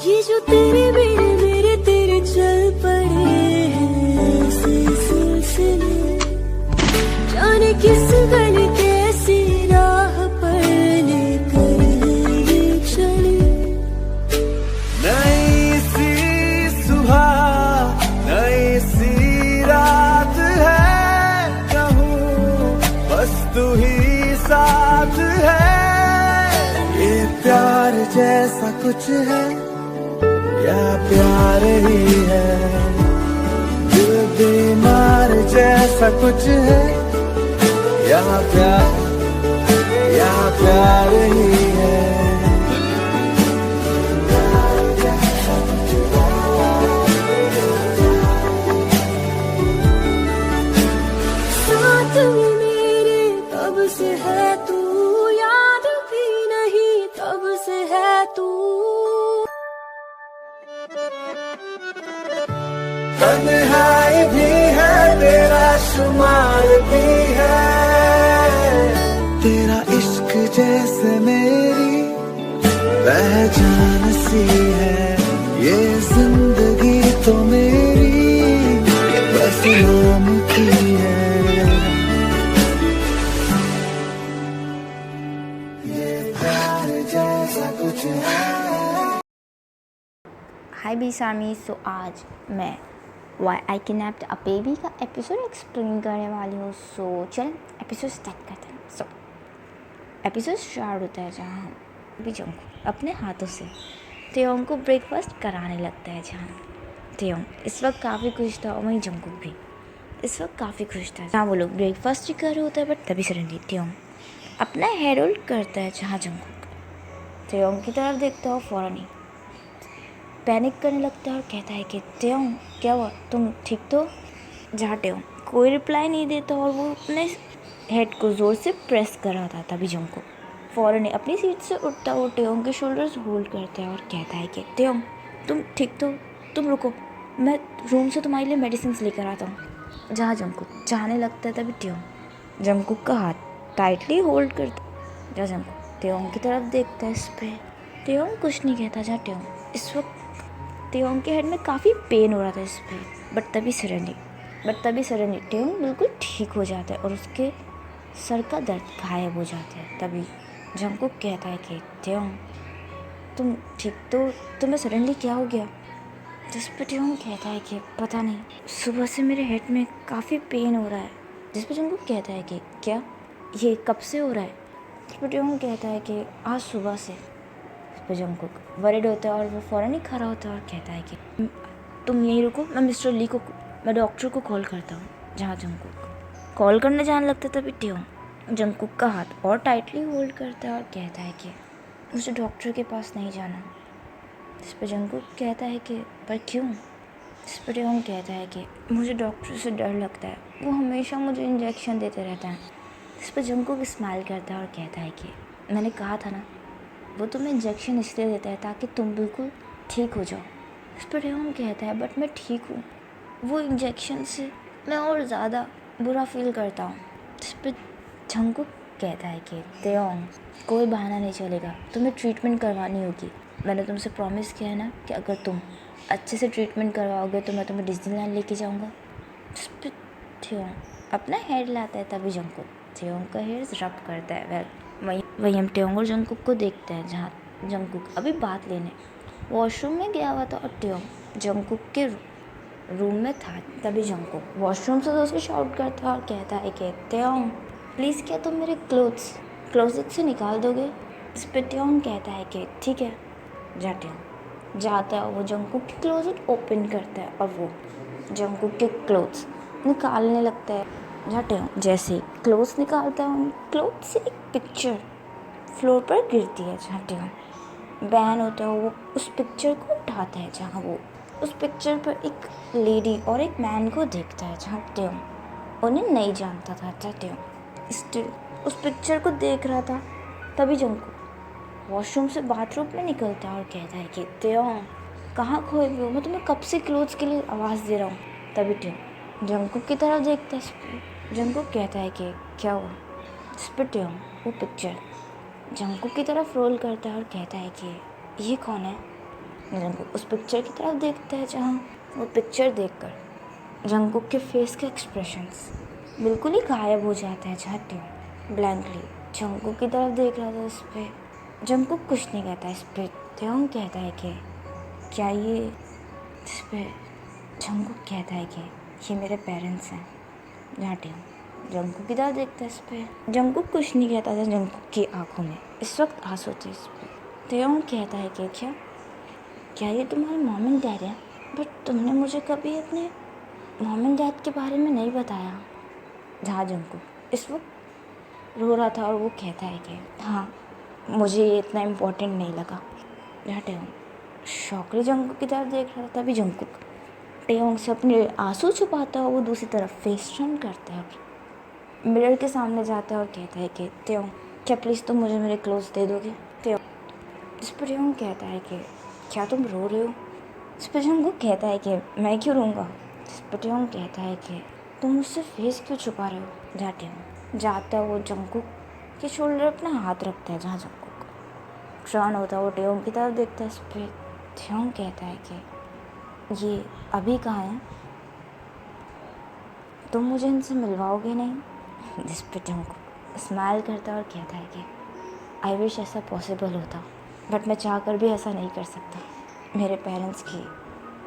ये जो तेरे मेरे तेरे चल पड़े हैं ऐसे सिलसिले, जाने किस गली कैसी राह पर लेकर ये चले। नई सी सुबह नई सी रात है, कहूँ बस तू ही साथ है। ये प्यार जैसा कुछ है या प्यार ही है, दिल बीमार जैसा कुछ है या प्यार ही है। साथ में मेरे कब से है तू, याद भी नहीं तब से है तू। तन्हाई भी है तेरा शुमार भी है, तेरा इश्क जैसे मेरी पहचान सी है। ये जिंदगी तो मेरी बस नाम की है, ये प्यार जैसा कुछ है। हाय बीसामी। सो आज मैं why I kidnapped a baby का एपिसोड एक्सप्लेन करने वाली हूँ। सो चलें एपिसोड स्टार्ट करते हैं। सो एपिसोड स्टार्ट होता है जहाँ हम अभी जंगकुक अपने हाथों से तेयोंग को ब्रेकफास्ट कराने लगता है। जहाँ तेयोंग इस वक्त काफ़ी खुश था और वहीं जंगकुक भी इस वक्त काफ़ी खुश था। जहाँ वो लोग ब्रेकफास्ट ही कर रहे होता है, बट तभी सडनली तेयोंग अपना हेड होल्ड करता है। जहाँ जंगकुक तेयोंग की तरफ देखता है और फ़ौरन ही पैनिक करने लगता है और कहता है कि तेयोंग क्या हुआ, तुम ठीक तो? जहाँ तेयोंग कोई रिप्लाई नहीं देता और वो अपने हेड को ज़ोर से प्रेस कर रहा था। तभी जंगकुक फ़ौरन ही अपनी सीट से उठता वो तेयोंग के शोल्डर्स होल्ड करता है और कहता है कि तेयोंग तुम ठीक तो? तुम रुको, मैं रूम से तुम्हारे लिए मेडिसिन लेकर आता हूँ। जहाँ जंगकुक जाने लगता है तभी तेयोंग जंगकुक का हाथ टाइटली होल्ड करता है। जहाँ जंगकुक तेयोंग की तरफ देखता है, इस पर तेयोंग कुछ नहीं कहता। जहाँ तेयोंग इस वक्त तेयोंग के हेड में काफ़ी पेन हो रहा था इस पर, बट तभी सडनली तेयोंग बिल्कुल ठीक हो जाता है और उसके सर का दर्द गायब हो जाता है। तभी जंगकुक कहता है कि तेयोंग तुम ठीक तो? तुम्हें सडनली क्या हो गया? जिस पर तेयोंग कहता है कि पता नहीं, सुबह से मेरे हेड में काफ़ी पेन हो रहा है। जिस पर जंगकुक कहता है कि क्या, ये कब से हो रहा है? जिस पर तेयोंग कहता है कि आज सुबह से। जंगकुक वरिड होता है और वो फ़ौरन ही खड़ा होता है और कहता है कि तुम यहीं रुको, मैं डॉक्टर को कॉल करता हूँ। जहाँ जंगकुक कॉल करने जाने लगता है तभी तेयोंग जंगकुक का हाथ और टाइटली होल्ड करता है और कहता है कि मुझे डॉक्टर के पास नहीं जाना। जिस पर जंगकुक कहता है कि पर क्यों? जिस पर तेयोंग कहता है कि मुझे डॉक्टर से डर लगता है, वो हमेशा मुझे इंजेक्शन देते रहता है। जिस पर जंगकुक स्माइल करता है और कहता है कि मैंने कहा था ना, वो तुम्हें इंजेक्शन इसलिए देता है ताकि तुम बिल्कुल ठीक हो जाओ। इस पर तेयोंग कहता है बट मैं ठीक हूँ, वो इंजेक्शन से मैं और ज़्यादा बुरा फील करता हूँ। इस पर जंगकुक कहता है कि तेयोंग कोई बहाना नहीं चलेगा, तुम्हें ट्रीटमेंट करवानी होगी। मैंने तुमसे प्रॉमिस किया है ना कि अगर तुम अच्छे से ट्रीटमेंट करवाओगे तो मैं तुम्हें डिज्नीलैंड लेके जाऊँगा। इस पर तेयोंग अपना हेड लाता है तभी जंगकुक तेयोंग का हेयर रब करता है। वहीं हम तेयोंग और जंगकुक को देखते हैं। जहाँ जंगकुक अभी बात लेने वॉशरूम में गया हुआ था और तेयोंग जंगकुक के रूम में था। तभी जंगकुक वॉशरूम से उसे शाउट करता है और कहता है कि तेयोंग प्लीज़ क्या तुम मेरे क्लोजेट से निकाल दोगे? इस पर तेयोंग कहता है कि ठीक है। जहाँ तेयोंग जाता है वो जंगकुक के क्लोजेट ओपन करता है और वो जंगकुक के क्लोथ्स निकालने लगता है। जहाँ तेयोंग जैसे ही क्लोथ्स निकालता है उन क्लोथ्स से एक पिक्चर फ्लोर पर गिरती है। जहाँ तेयोंग बहन होता है वो उस पिक्चर को उठाता है। जहाँ वो उस पिक्चर पर एक लेडी और एक मैन को देखता है। जहाँ तेयोंग उन्हें नहीं जानता था। जहाँ तेयोंग स्टिल उस पिक्चर को देख रहा था तभी जंगकुक वॉशरूम से बाथरूम में निकलता है और कहता है कि तेयोंग कहाँ खोए हुए हो, मैं तुम्हें कब से क्लोथ्स के लिए आवाज़ दे रहा हूँ। तभी तेयोंग जंगकुक की तरफ देखता है। जंगकुक कहता है कि क्या हुआ? इस पर तेयोंग वो पिक्चर जंगकुक की तरफ रोल करता है और कहता है कि ये कौन है? जंगकुक उस पिक्चर की तरफ देखता है जहाँ वो पिक्चर देखकर जंगकुक के फेस के एक्सप्रेशंस बिल्कुल ही गायब हो जाते हैं। जाते हैं ब्लैंकली जंगकुक की तरफ देख रहा था। इस पे जंगकुक कुछ नहीं कहता। इस पे त्योंग कहता है कि क्या ये, इस पे जंगकुक कहता है कि ये मेरे पेरेंट्स हैं। जाते हैं जंगकुक की तरफ देखता है। इस पे जंगकुक कुछ नहीं कहता था। जंगकुक की आंखों में इस वक्त आंसू थे। इस पे त्योंग कहता है कि क्या ये तुम्हारे मॉम एंड डैड हैं? बट तुमने मुझे कभी अपने मॉम एंड डैड के बारे में नहीं बताया। जहाँ जंगकुक इस वक्त रो रहा था और वो कहता है कि हाँ, मुझे ये इतना इम्पोर्टेंट नहीं लगा। जहाँ टेयोंग शॉकली जंगकुक की तरफ देख रहा था। तभी जंगकुक टेयोंग से अपने आंसू छुपाता है और वो दूसरी तरफ फेस टर्न करता है और मिरर के सामने जाता है और कहता है कि टेयोंग, क्या प्लीज़ तुम मुझे मेरे क्लोथ्स दे दोगे? टेयोंग इस पर टेयोंग कहता है कि क्या तुम रो रहे हो? इस पर जंगकुक कहता है कि मैं क्यों रोऊंगा? इस पर टेयोंग कहता है कि तुम मुझसे फेस क्यों छुपा रहे हो? जहाँ टेयोंग जाता है वो जंगकुक के शोल्डर अपना हाथ रखता है। जहाँ जंगकुक टर्न होता है वो टेयोंग की तरफ देखता है। इस पर टेयोंग कहता है कि ये अभी कहाँ है? तुम मुझे इनसे मिलवाओगे नहीं? जिस पर जंगकुक स्माइल करता है और कहता है कि आई विश ऐसा पॉसिबल होता, बट मैं चाह कर भी ऐसा नहीं कर सकता। मेरे पेरेंट्स की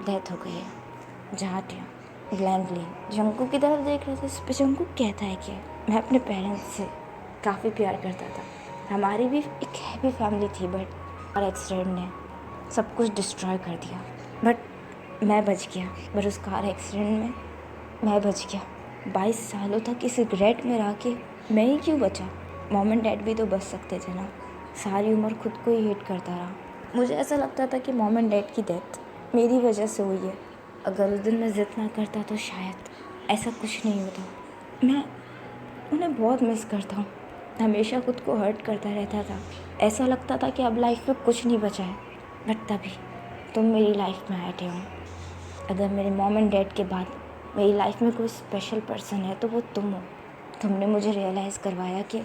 डेथ हो गई है। जहाँ टेयोंग ब्लैंकली जंगकुक की तरफ देख रहे थे। इस पर जंगकुक कहता है कि मैं अपने पेरेंट्स से काफ़ी प्यार करता था। हमारी भी एक हैप्पी फैमिली थी, बट कार एक्सीडेंट ने सब कुछ डिस्ट्रॉय कर दिया। बट मैं बच गया। बट उस कार एक्सीडेंट में मैं बच गया। 22 सालों तक इस रिग्रेट में रह के मैं ही क्यों बचा? मॉम एंड डैड भी तो बच सकते थे ना। सारी उम्र खुद को ही हेट करता रहा। मुझे ऐसा लगता था कि मॉम एंड डैड की डेथ मेरी वजह से हुई है। अगर उस दिन मैं ज़िद ना करता तो शायद ऐसा कुछ नहीं होता। मैं उन्हें बहुत मिस करता हूँ। हमेशा खुद को हर्ट करता रहता था। ऐसा लगता था कि अब लाइफ में कुछ नहीं बचा है। बट तभी तुम मेरी लाइफ में आए टेयोंग। अगर मेरे मॉम एंड डैड के बाद मेरी लाइफ में कोई स्पेशल पर्सन है तो वो तुम हो। तुमने मुझे रियलाइज़ करवाया कि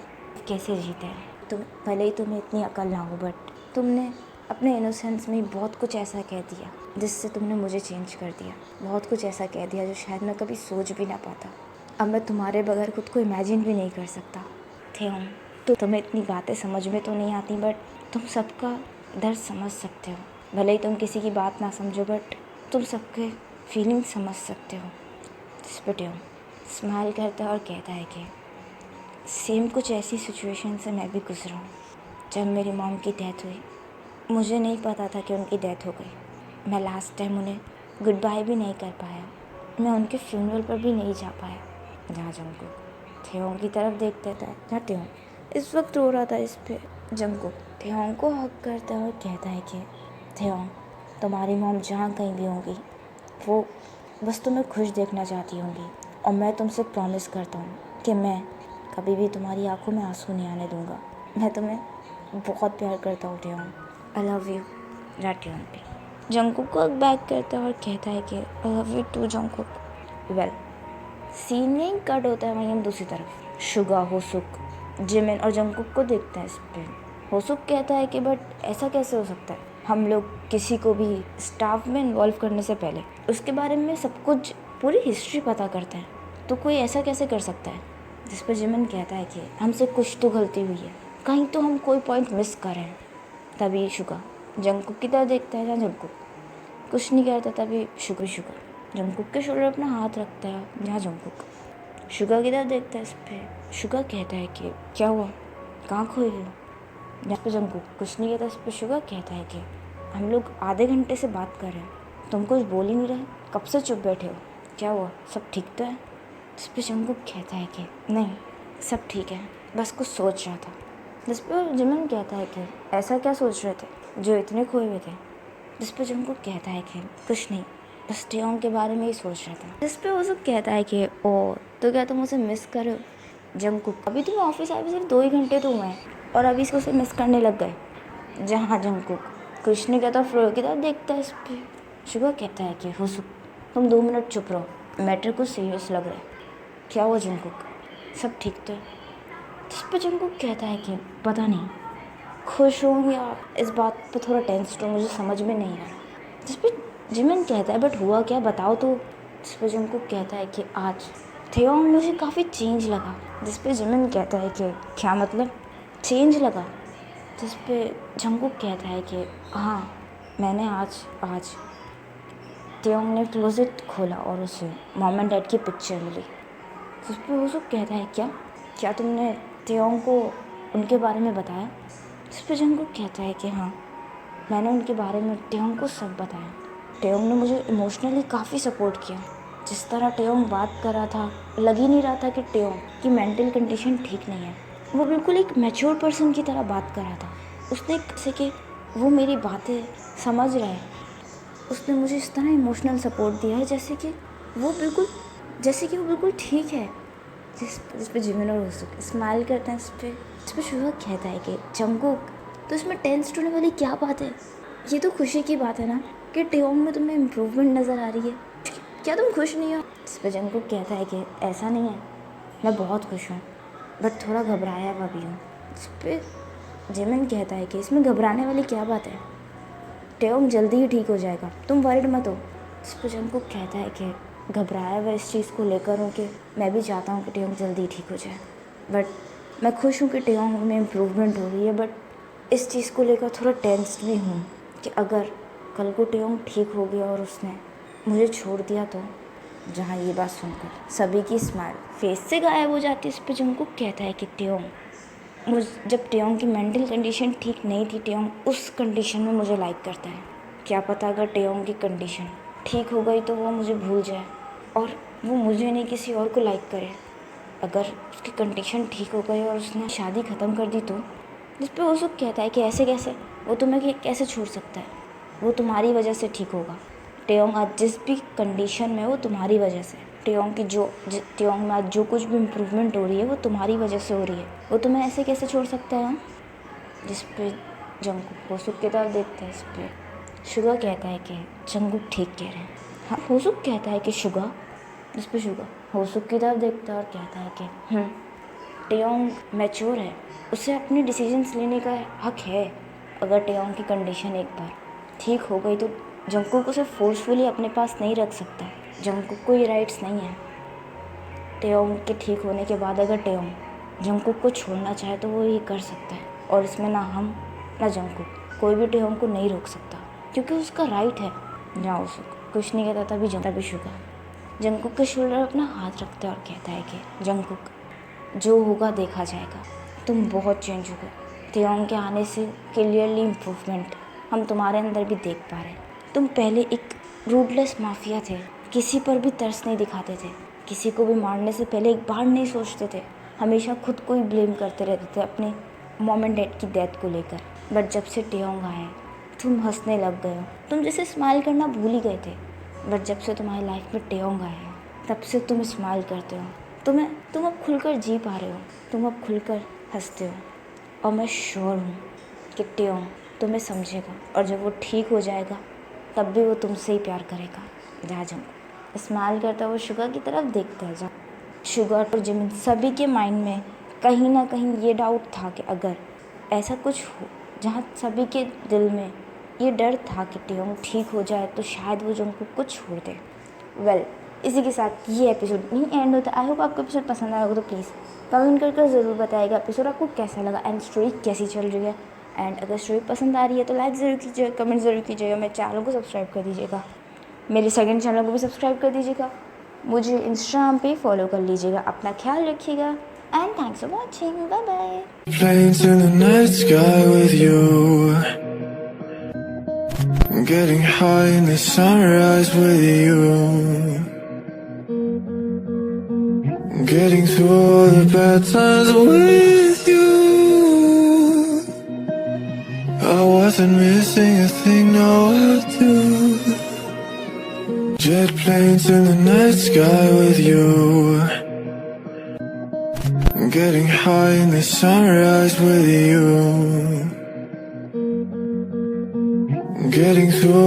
कैसे जीते हैं। तुम भले ही तुम्हें इतनी अकल ना हो, बट तुमने अपने इनोसेंस में बहुत कुछ ऐसा कह दिया जिससे तुमने मुझे चेंज कर दिया। बहुत कुछ ऐसा कह दिया जो शायद मैं कभी सोच भी ना पाता। अब मैं तुम्हारे बगैर खुद को इमेजिन भी नहीं कर सकता। टेयोंग, तो तुम्हें इतनी बातें समझ में तो नहीं आती, बट तुम सबका दर्द समझ सकते हो। भले ही तुम किसी की बात ना समझो, बट तुम सबके फीलिंग समझ सकते हो। इस पर टेयोंग स्माइल करता है और कहता है कि सेम कुछ ऐसी सिचुएशन से मैं भी गुजरा हूँ। जब मेरी मॉम की डेथ हुई, मुझे नहीं पता था कि उनकी डेथ हो गई। मैं लास्ट टाइम उन्हें गुड बाय भी नहीं कर पाया। मैं उनके फ्यूनरल पर भी नहीं जा पाया। जहाँ जंगकुक टेयोंग की तरफ देखता था। जहाँ टेयोंग इस वक्त रो रहा था। इस पे जंगकुक टेयोंग को हक करता है और कहता है कि टेयोंग, तुम्हारी मॉम जहाँ कहीं भी होंगी, वो बस तुम्हें खुश देखना चाहती होंगी। और मैं तुमसे प्रॉमिस करता हूँ कि मैं कभी भी तुम्हारी आंखों में आंसू नहीं आने दूँगा। मैं तुम्हें बहुत प्यार करता हूँ टेयोंग। आई लव यू। जहाँ टेयोंग जंगकुक को बैक करता है और कहता है कि I love you too Jungkook. Well, scene यहीं कट होता है। वहीं हम दूसरी तरफ शुगा, होसुक, जिमिन और जंगकुक को देखते हैं। इस पे होसुक कहता है कि बट ऐसा कैसे हो सकता है? हम लोग किसी को भी स्टाफ में इन्वॉल्व करने से पहले उसके बारे में सब कुछ पूरी हिस्ट्री पता करते हैं, तो कोई ऐसा कैसे कर सकता है? जिस पर जिमिन कहता है कि हमसे कुछ तो गलती हुई है, कहीं तो हम कोई पॉइंट मिस कर रहे हैं। तभी शुगा जंगकुक की तरफ देखता है। जहाँ जंगकुक कुछ नहीं करता, तभी शुगा जंगकुक के शोल्डर अपना हाथ रखता है। जहाँ जंगकुक शुगा की तरफ देखता है। इस पर शुगा कहता है कि क्या हुआ, कहाँ खोई हो? जहाँ पे जंगकुक कुछ नहीं कहता। इस पर शुगा कहता है कि हम लोग आधे घंटे से बात कर रहे हैं, तुम कुछ बोल ही नहीं रहे, कब से चुप बैठे हो? क्या हुआ, सब ठीक तो है? जिस पर जंगकुक कहता है कि नहीं, सब ठीक है, बस कुछ सोच रहा था। जिस पर जिमिन कहता है कि ऐसा क्या सोच रहे थे जो इतने खोए हुए थे? जिस पर जंगकुक कहता है कि कुछ नहीं, बस टेयोंग के बारे में ही सोच रहा था। जिस पे वो सब कहता है कि ओ, तो क्या तुम उसे मिस कर रहे हो? जंगकुक, अभी तुम्हें ऑफिस आए भी सिर्फ 2 ही घंटे तो हुए हैं और अभी इसको उसे मिस करने लग गए। जहाँ जंगकुक कुछ नहीं कहता, फ्लोर की तरफ देखता है। इस पर शुगा कहता है कि होसुक, तुम 2 मिनट चुप रहो, मैटर कुछ सीरियस लग रहा है। क्या हुआ जंगकुक, सब ठीक तो है? जिस पर जंगकुक कहता है कि पता नहीं, खुश हूँ या इस बात पे थोड़ा टेंस्ड हूँ, मुझे समझ में नहीं आ रहा। जिस पे जिमिन कहता है बट हुआ क्या बताओ तो। जिस पे जंगकुक कहता है कि आज टेयोंग मुझे काफ़ी चेंज लगा। जिस पे जिमिन कहता है कि क्या मतलब चेंज लगा। जिस पे जंगकुक कहता है कि हाँ मैंने आज टेयोंग ने क्लोजेट खोला और उसे मॉम एंड डैड की पिक्चर मिली। जिस पे वो सब कहता है क्या तुमने टेयोंग को उनके बारे में बताया। जिस पे जंगकुक कहता है कि हाँ मैंने उनके बारे में टेयोंग को सब बताया। टेयोंग ने मुझे इमोशनली काफ़ी सपोर्ट किया। जिस तरह टेयोंग बात कर रहा था लग ही नहीं रहा था कि टेयोंग की मेंटल कंडीशन ठीक नहीं है। वो बिल्कुल एक मैच्योर पर्सन की तरह बात कर रहा था। उसने जैसे कि वो मेरी बातें समझ रहा है। उसने मुझे इस तरह इमोशनल सपोर्ट दिया है जैसे कि वो बिल्कुल ठीक है। जिस पे जिमिन और होसुक स्माइल करते हैं। इस पे शुगा कहता है कि जंगकुक तो इसमें टेंस होने वाली क्या बात है। ये तो खुशी की बात है ना कि टेयोंग में तुम्हें इम्प्रूवमेंट नज़र आ रही है। क्या तुम खुश नहीं हो। इस पे जंगकुक कहता है कि ऐसा नहीं है, मैं बहुत खुश हूँ बट थोड़ा घबराया हुआ भी हूँ। इस पे जिमिन कहता है कि इसमें घबराने वाली क्या बात है, टेयोंग जल्दी ही ठीक हो जाएगा, तुम वरिड मत हो। इस पे जंगकुक कहता है कि घबराया हुआ इस चीज़ को लेकर हूँ कि मैं भी चाहता हूँ कि टेयोंग जल्दी ठीक हो जाए बट मैं खुश हूँ कि टेयोंग में इम्प्रूवमेंट हो रही है बट इस चीज़ को लेकर थोड़ा टेंस्ड भी हूँ कि अगर कल को टेयोंग ठीक हो गया और उसने मुझे छोड़ दिया तो। जहाँ ये बात सुनकर सभी की स्माइल फेस से गायब हो जाती है। इस पे जंगकुक कहता है कि जब टेयोंग की मेंटल कंडीशन ठीक नहीं थी, टेयोंग उस कंडीशन में मुझे लाइक करता है। क्या पता अगर टेयोंग की कंडीशन ठीक हो गई तो वो मुझे भूल जाए और वो मुझे नहीं किसी और को लाइक करे। अगर उसकी कंडीशन ठीक हो गई और उसने शादी ख़त्म कर दी तो। जिस पे वो सब कहता है कि ऐसे कैसे, वो तुम्हें कैसे छोड़ सकता है, वो तुम्हारी वजह से ठीक होगा। टेयोंग आज जिस भी कंडीशन में वो तुम्हारी वजह से। टेयोंग में आज जो कुछ भी इम्प्रूवमेंट हो रही है वो तुम्हारी वजह से हो रही है, वो तुम्हें ऐसे कैसे छोड़ सकता है। जिस पे जंगकुक होसुक की तरफ देखता है। इस पे शुगा कहता है कि जंगकुक ठीक कह रहे हैं। हाँ होसुक कहता है कि शुगा। जिस पे शुगा होसुक की तरफ देखता है और कहता है कि टेयोंग मैच्योर है, उसे अपने डिसीजंस लेने का हक है। अगर टेयोंग की कंडीशन एक बार ठीक हो गई तो जंगकुक उसे फोर्सफुली अपने पास नहीं रख सकता। जंगकुक को ये राइट्स नहीं है। टेयोंग के ठीक होने के बाद अगर टेयोंग जंगकुक को छोड़ना चाहे तो वो ये कर सकता है और इसमें ना हम ना जंगकुक कोई भी टेयोंग को नहीं रोक सकता क्योंकि उसका राइट है। जहाँ उसको कुछ नहीं कहता तभी शुगा जंगकुक के शोल्डर अपना हाथ रखता है और कहता है कि जंगकुक जो होगा देखा जाएगा, तुम बहुत चेंज हो गए। टेयोंग के आने से क्लियरली इम्प्रूवमेंट हम तुम्हारे अंदर भी देख पा रहे हैं। तुम पहले एक रूटलेस माफिया थे, किसी पर भी तरस नहीं दिखाते थे, किसी को भी मारने से पहले एक बार नहीं सोचते थे, हमेशा खुद को ही ब्लेम करते रहते थे अपने मॉम एंड डैड की डेथ को लेकर। बट जब से टेयोंग आए तुम हंसने लग गए हो, तुम जैसे स्माइल करना भूल ही गए थे। बट जब से तुम्हारी लाइफ में टेयोंग आए हैं तब से तुम स्माइल करते हो, तुम अब खुलकर जी पा रहे हो, तुम अब खुलकर हंसते हो। और मैं श्योर हूँ कि टेयोंग तुम्हें समझेगा और जब वो ठीक हो जाएगा तब भी वो तुमसे ही प्यार करेगा। जहाँ जंगकुक स्माइल करता है वो शुगा की तरफ देखता है। जहाँ शुगा और जिमिन सभी के माइंड में कहीं ना कहीं ये डाउट था कि अगर ऐसा कुछ हो, जहाँ सभी के दिल में ये डर था कि टेयोंग ठीक हो जाए तो शायद वो जंगकुक को छोड़ दे। वेल इसी के साथ ये एपिसोड नहीं एंड होता। आई होप आपको एपिसोड पसंद आएगा तो प्लीज़ कमेंट करके ज़रूर बताइएगा एपिसोड आपको कैसा लगा एंड स्टोरी कैसी चल रही है। एंड अगर स्टोरी पसंद आ रही है तो लाइक ज़रूर कीजिएगा, कमेंट ज़रूर कीजिएगा, मेरे चैनल को सब्सक्राइब कर दीजिएगा, मेरे सेकंड चैनल को भी सब्सक्राइब कर दीजिएगा, मुझे इंस्टाग्राम पे फॉलो कर लीजिएगा। अपना ख्याल रखिएगा and thanks for watching. Bye bye. Planes in the night sky with you, getting high in the sunrise with you, getting through all the bad times with you. I wasn't missing a thing, now I do. Jet planes in the night sky with you, getting high in the sunrise with you, getting through